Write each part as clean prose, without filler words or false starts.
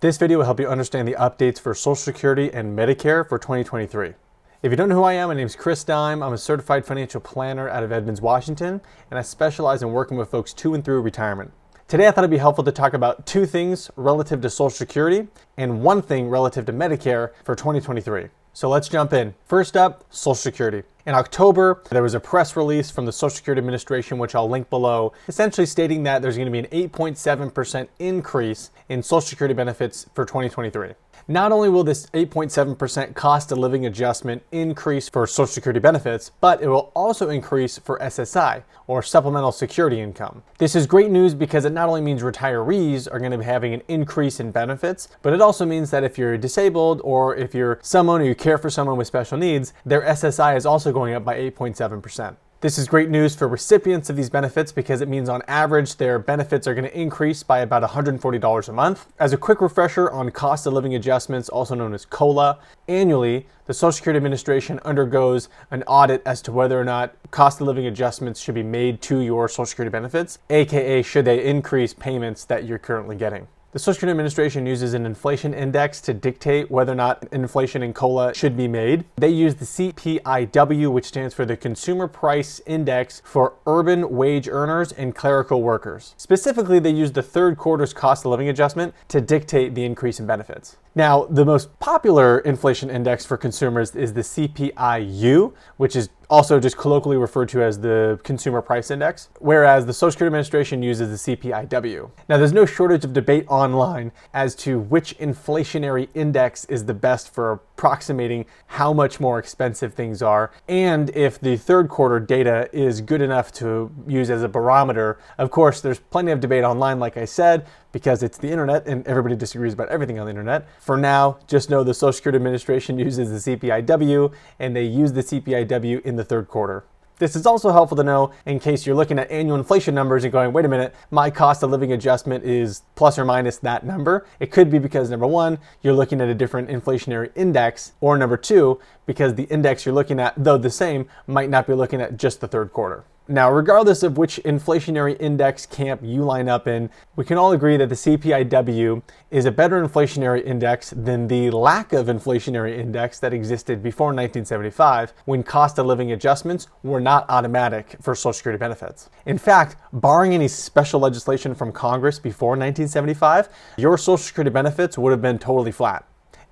This video will help you understand the updates for Social Security and Medicare for 2023. If you don't know who I am, my name is Chris Dime. I'm a certified financial planner out of Edmonds, Washington, and I specialize in working with folks to and through retirement. Today I thought it'd be helpful to talk about two things relative to Social Security and one thing relative to Medicare for 2023. So let's jump in. First up, Social Security. In October, there was a press release from the Social Security Administration, which I'll link below, essentially stating that there's going to be an 8.7% increase in Social Security benefits for 2023. Not only will this 8.7% cost of living adjustment increase for Social Security benefits, but it will also increase for SSI, or Supplemental Security Income. This is great news because it not only means retirees are going to be having an increase in benefits, but it also means that if you're disabled or if you're someone or you care for someone with special needs, their SSI is also going up by 8.7%. This is great news for recipients of these benefits because it means on average their benefits are going to increase by about $140 a month. As a quick refresher on cost of living adjustments, also known as COLA, annually the Social Security Administration undergoes an audit as to whether or not cost of living adjustments should be made to your Social Security benefits, aka should they increase payments that you're currently getting. The Social Security Administration uses an inflation index to dictate whether or not inflation in COLA should be made. They use the CPIW, which stands for the Consumer Price Index for urban wage earners and clerical workers. Specifically, they use the third quarter's cost of living adjustment to dictate the increase in benefits. Now, the most popular inflation index for consumers is the CPIU, which is also just colloquially referred to as the Consumer Price Index, whereas the Social Security Administration uses the CPIW. Now, there's no shortage of debate online as to which inflationary index is the best for approximating how much more expensive things are, and if the third quarter data is good enough to use as a barometer. Of course, there's plenty of debate online, like I said, because it's the internet and everybody disagrees about everything on the internet. For now, just know the Social Security Administration uses the CPIW, and they use the CPIW in the third quarter. This is also helpful to know in case you're looking at annual inflation numbers and going, wait a minute, my cost of living adjustment is plus or minus that number. It could be because number one, you're looking at a different inflationary index, or number two, because the index you're looking at, though the same, might not be looking at just the third quarter. Now, regardless of which inflationary index camp you line up in, we can all agree that the CPIW is a better inflationary index than the lack of inflationary index that existed before 1975, when cost of living adjustments were not automatic for Social Security benefits. In fact, barring any special legislation from Congress before 1975, your Social Security benefits would have been totally flat.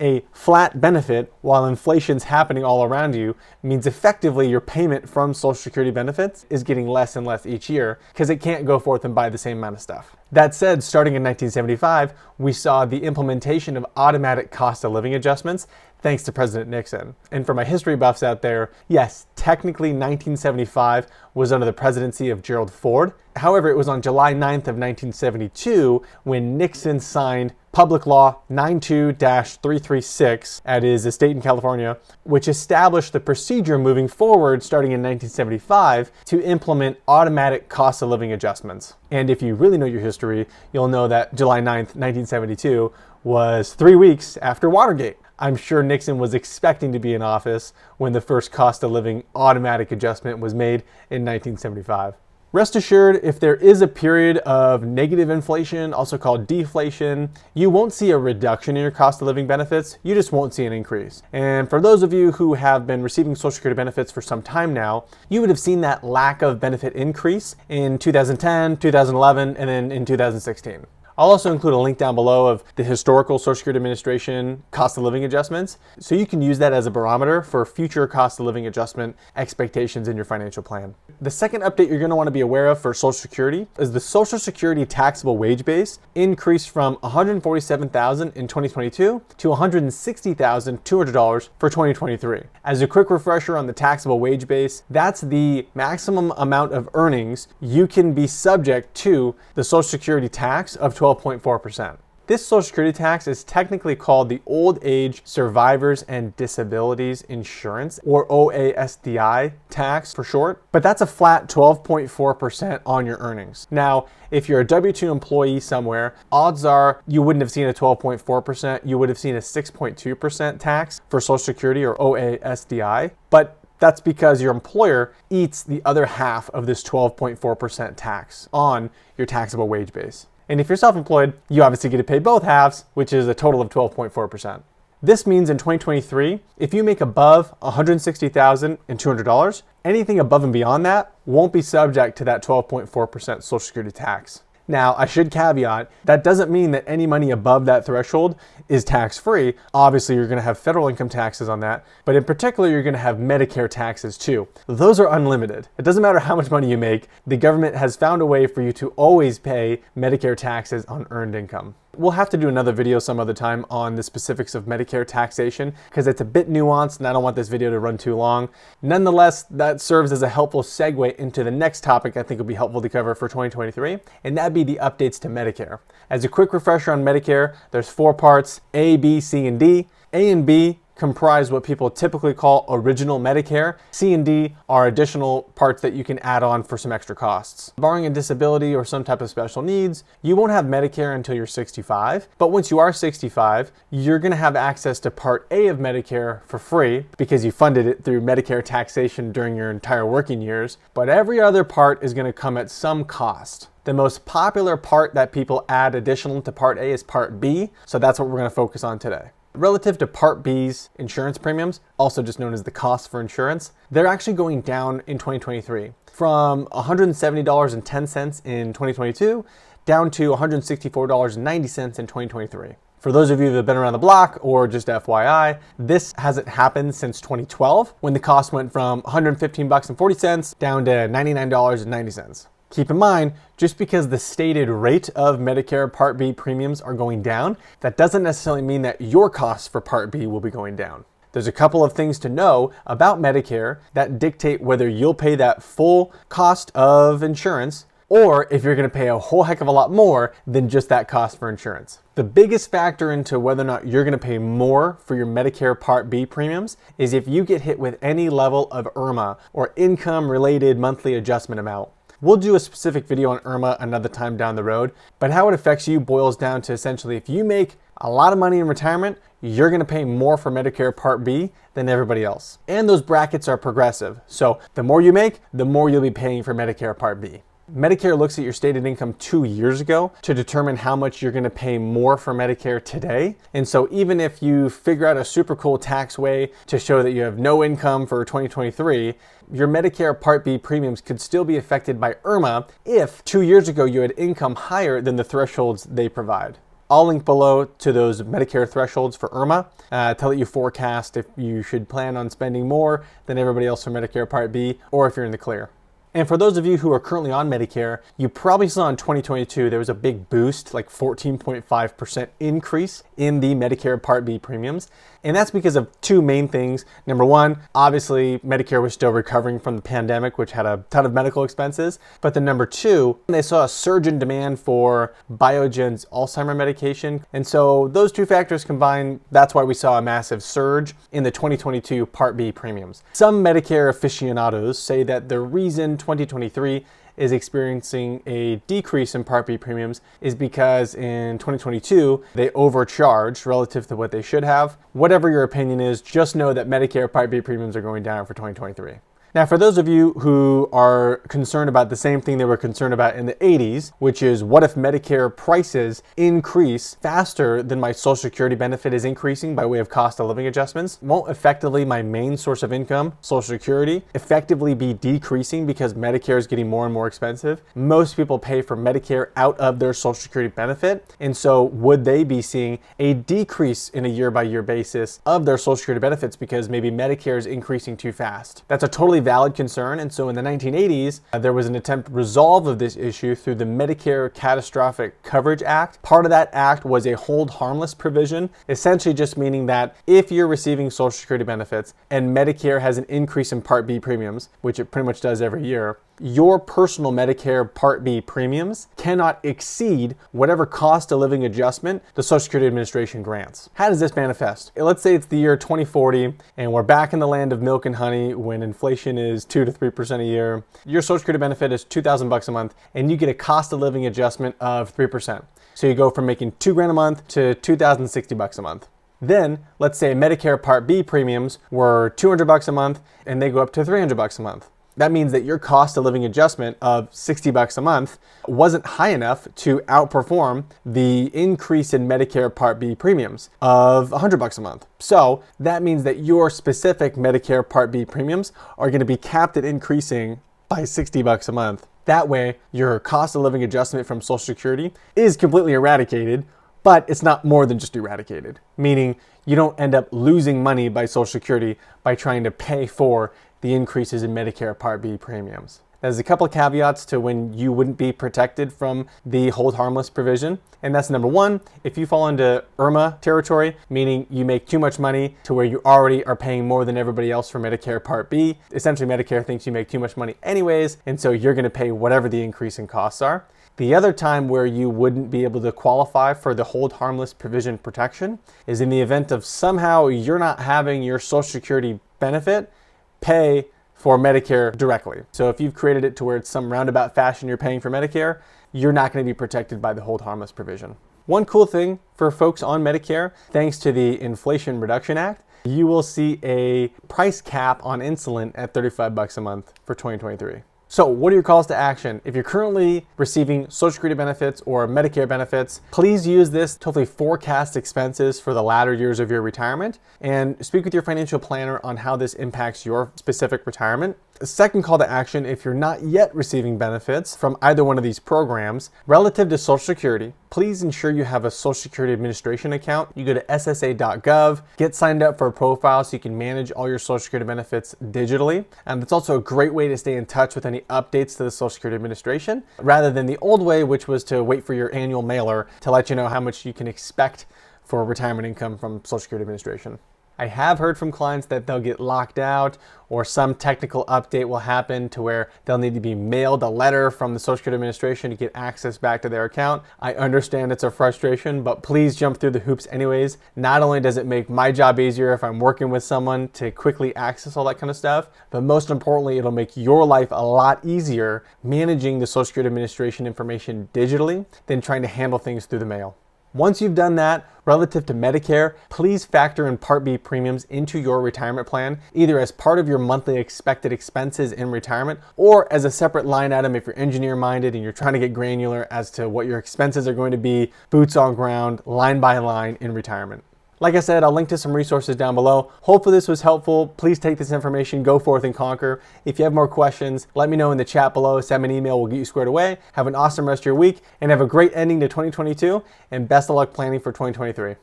A flat benefit while inflation's happening all around you means effectively your payment from Social Security benefits is getting less and less each year because it can't go forth and buy the same amount of stuff. That said, starting in 1975, we saw the implementation of automatic cost of living adjustments thanks to President Nixon. And for my history buffs out there, yes, technically 1975 was under the presidency of Gerald Ford. However, it was on July 9th of 1972 when Nixon signed Public Law 92-336 at his estate in California, which established the procedure moving forward starting in 1975 to implement automatic cost of living adjustments. And if you really know your history, you'll know that July 9th, 1972 was 3 weeks after Watergate. I'm sure Nixon was expecting to be in office when the first cost of living automatic adjustment was made in 1975. Rest assured, if there is a period of negative inflation, also called deflation, you won't see a reduction in your cost of living benefits, you just won't see an increase. And for those of you who have been receiving Social Security benefits for some time now, you would have seen that lack of benefit increase in 2010, 2011, and then in 2016. I'll also include a link down below of the historical Social Security Administration cost of living adjustments, so you can use that as a barometer for future cost of living adjustment expectations in your financial plan. The second update you're going to want to be aware of for Social Security is the Social Security taxable wage base increased from $147,000 in 2022 to $160,200 for 2023. As a quick refresher on the taxable wage base, that's the maximum amount of earnings you can be subject to the Social Security tax of 12.4%. This Social Security tax is technically called the Old Age Survivors and Disabilities Insurance, or OASDI tax for short, but that's a flat 12.4% on your earnings. Now, if you're a W-2 employee somewhere, odds are you wouldn't have seen a 12.4%, you would have seen a 6.2% tax for Social Security or OASDI, but that's because your employer eats the other half of this 12.4% tax on your taxable wage base. And if you're self-employed, you obviously get to pay both halves, which is a total of 12.4%. This means in 2023, if you make above $160,200, anything above and beyond that won't be subject to that 12.4% Social Security tax. Now, I should caveat, that doesn't mean that any money above that threshold is tax-free. Obviously, you're going to have federal income taxes on that, but in particular, you're going to have Medicare taxes too. Those are unlimited. It doesn't matter how much money you make, the government has found a way for you to always pay Medicare taxes on earned income. We'll have to do another video some other time on the specifics of Medicare taxation because it's a bit nuanced and I don't want this video to run too long. Nonetheless, that serves as a helpful segue into the next topic I think will be helpful to cover for 2023, and that'd be the updates to Medicare. As a quick refresher on Medicare, there's 4 parts: A, B, C, and D. A and B comprise what people typically call original Medicare. C and D are additional parts that you can add on for some extra costs. Barring a disability or some type of special needs, you won't have Medicare until you're 65. But once you are 65, you're going to have access to Part A of Medicare for free because you funded it through Medicare taxation during your entire working years. But every other part is going to come at some cost. The most popular part that people add additional to Part A is Part B, so that's what we're going to focus on today. Relative to Part B's insurance premiums, also just known as the cost for insurance, they're actually going down in 2023 from $170.10 in 2022 down to $164.90 in 2023. For those of you that have been around the block, or just FYI, this hasn't happened since 2012 when the cost went from $115.40 down to $99.90. Keep in mind, just because the stated rate of Medicare Part B premiums are going down, that doesn't necessarily mean that your costs for Part B will be going down. There's a couple of things to know about Medicare that dictate whether you'll pay that full cost of insurance or if you're going to pay a whole heck of a lot more than just that cost for insurance. The biggest factor into whether or not you're going to pay more for your Medicare Part B premiums is if you get hit with any level of IRMAA, or income-related monthly adjustment amount. We'll do a specific video on IRMAA another time down the road, but how it affects you boils down to essentially if you make a lot of money in retirement, you're going to pay more for Medicare Part B than everybody else. And those brackets are progressive, so the more you make, the more you'll be paying for Medicare Part B. Medicare looks at your stated income 2 years ago to determine how much you're going to pay more for Medicare today. And so even if you figure out a super cool tax way to show that you have no income for 2023, your Medicare Part B premiums could still be affected by IRMAA if 2 years ago you had income higher than the thresholds they provide. I'll link below to those Medicare thresholds for IRMAA to let you forecast if you should plan on spending more than everybody else for Medicare Part B or if you're in the clear. And for those of you who are currently on Medicare, you probably saw in 2022 there was a big boost, like 14.5% increase in the Medicare Part B premiums. And that's because of 2 main things. Number one, obviously Medicare was still recovering from the pandemic, which had a ton of medical expenses. But then number 2, they saw a surge in demand for Biogen's Alzheimer medication. And so those 2 factors combined, that's why we saw a massive surge in the 2022 Part B premiums. Some Medicare aficionados say that the reason 2023 is experiencing a decrease in Part B premiums is because in 2022, they overcharged relative to what they should have. Whatever your opinion is, just know that Medicare Part B premiums are going down for 2023. Now, for those of you who are concerned about the same thing they were concerned about in the 80s, which is what if Medicare prices increase faster than my Social Security benefit is increasing by way of cost of living adjustments? Won't effectively my main source of income, Social Security, effectively be decreasing because Medicare is getting more and more expensive? Most people pay for Medicare out of their Social Security benefit, and so would they be seeing a decrease in a year-by-year basis of their Social Security benefits because maybe Medicare is increasing too fast? That's a totally valid concern, and so in the 1980s, there was an attempt to resolve of this issue through the Medicare Catastrophic Coverage Act. Part of that act was a hold harmless provision, essentially just meaning that if you're receiving Social Security benefits and Medicare has an increase in Part B premiums, which it pretty much does every year, your personal Medicare Part B premiums cannot exceed whatever cost of living adjustment the Social Security Administration grants. How does this manifest? Let's say it's the year 2040 and we're back in the land of milk and honey when inflation is 2 to 3% a year. Your Social Security benefit is $2,000 a month and you get a cost of living adjustment of 3%. So you go from making $2,000 a month to $2,060 a month. Then, let's say Medicare Part B premiums were $200 a month and they go up to $300 a month. That means that your cost of living adjustment of $60 a month wasn't high enough to outperform the increase in Medicare Part B premiums of $100 a month. So that means that your specific Medicare Part B premiums are going to be capped at increasing by $60 a month. That way, your cost of living adjustment from Social Security is completely eradicated, but it's not more than just eradicated, meaning you don't end up losing money by Social Security by trying to pay for the increases in Medicare Part B premiums. There's a couple of caveats to when you wouldn't be protected from the hold harmless provision. And that's number one, if you fall into IRMA territory, meaning you make too much money to where you already are paying more than everybody else for Medicare Part B. Essentially, Medicare thinks you make too much money anyways, and so you're going to pay whatever the increase in costs are. The other time where you wouldn't be able to qualify for the hold harmless provision protection is in the event of somehow you're not having your Social Security benefit pay for Medicare directly. So if you've created it to where it's some roundabout fashion you're paying for Medicare, you're not going to be protected by the hold harmless provision. One cool thing for folks on Medicare, thanks to the Inflation Reduction Act, you will see a price cap on insulin at $35 a month for 2023. So what are your calls to action? If you're currently receiving Social Security benefits or Medicare benefits, please use this to hopefully forecast expenses for the latter years of your retirement and speak with your financial planner on how this impacts your specific retirement. The second call to action, if you're not yet receiving benefits from either one of these programs, relative to Social Security, please ensure you have a Social Security Administration account. You go to ssa.gov, get signed up for a profile so you can manage all your Social Security benefits digitally. And it's also a great way to stay in touch with any updates to the Social Security Administration, rather than the old way, which was to wait for your annual mailer to let you know how much you can expect for retirement income from Social Security Administration. I have heard from clients that they'll get locked out or some technical update will happen to where they'll need to be mailed a letter from the Social Security Administration to get access back to their account. I understand it's a frustration, but please jump through the hoops anyways. Not only does it make my job easier if I'm working with someone to quickly access all that kind of stuff, but most importantly, it'll make your life a lot easier managing the Social Security Administration information digitally than trying to handle things through the mail. Once you've done that, relative to Medicare, please factor in Part B premiums into your retirement plan, either as part of your monthly expected expenses in retirement or as a separate line item if you're engineer minded and you're trying to get granular as to what your expenses are going to be, boots on ground, line by line in retirement. Like I said, I'll link to some resources down below. Hopefully this was helpful. Please take this information, go forth and conquer. If you have more questions, let me know in the chat below. Send me an email, we'll get you squared away. Have an awesome rest of your week and have a great ending to 2022 and best of luck planning for 2023.